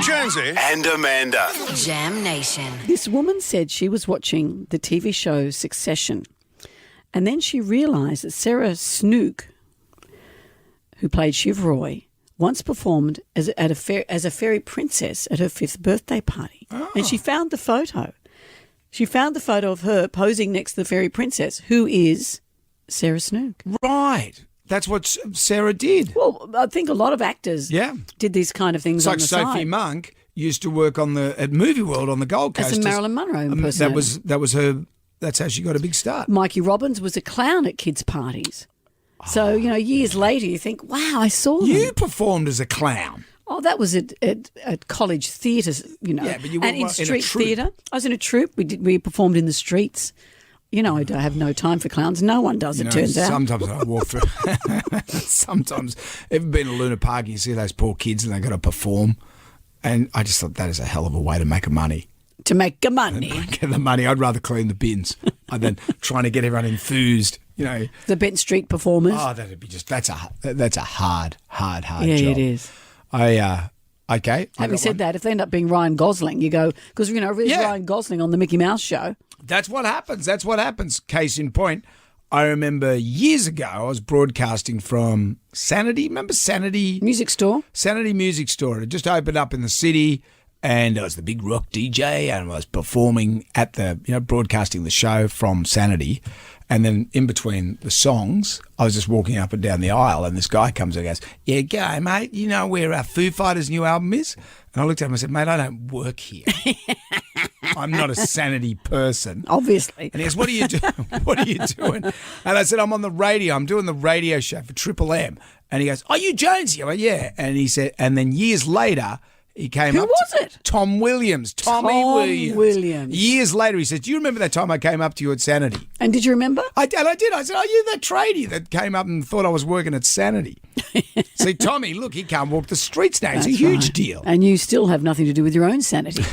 Jonesy and Amanda. Jam Nation. This woman said she was watching the TV show Succession, and then she realised that Sarah Snook, who played Shiv Roy, once performed as a fairy princess at her 5th birthday party. Oh. And she found the photo. She found the photo of her posing next to the fairy princess, who is Sarah Snook. Right. That's what Sarah did. Well, I think a lot of actors did these kind of things it's on like the Sophie side. Monk used to work at Movie World on the Gold Coast. As a Marilyn Monroe impersonator. That was her. That's how she got a big start. Mikey Robbins was a clown at kids' parties. So, years later you think, wow, I saw them. You performed as a clown. Oh, that was at college theatres, Yeah, but you were and in in a street troupe. theatre. I was in a troupe. We performed in the streets. I don't have no time for clowns. No one does, it turns out. Sometimes I walk through. Sometimes, ever been to Luna Park and you see those poor kids and they got to perform? And I just thought that is a hell of a way to make money. To make money. Get the money. I'd rather clean the bins than trying to get everyone enthused. The Bent Street performers. Oh, that'd be that's a hard yeah, job. it is. Okay. Having said that, if they end up being Ryan Gosling, you go, because, there's Ryan Gosling on the Mickey Mouse show. That's what happens. Case in point, I remember years ago I was broadcasting from Sanity. Remember Sanity? Music store. Sanity Music Store. It just opened up in the city and I was the big rock DJ and I was performing at broadcasting the show from Sanity. And then in between the songs, I was just walking up and down the aisle and this guy comes and goes, yeah, go, mate, you know where Foo Fighters' new album is? And I looked at him and I said, mate, I don't work here. I'm not a Sanity person. Obviously. And he goes, what are you doing? What are you doing? And I said, I'm on the radio. I'm doing the radio show for Triple M. And he goes, are you Jonesy? I went, yeah. And he said, and then years later, he came Who up. was it? Tom Williams. Tommy Williams. Years later, he says, do you remember that time I came up to you at Sanity? And did you remember? I did. I said, are you that tradie that came up and thought I was working at Sanity? See, Tommy, look, he can't walk the streets now. It's a huge deal. And you still have nothing to do with your own sanity.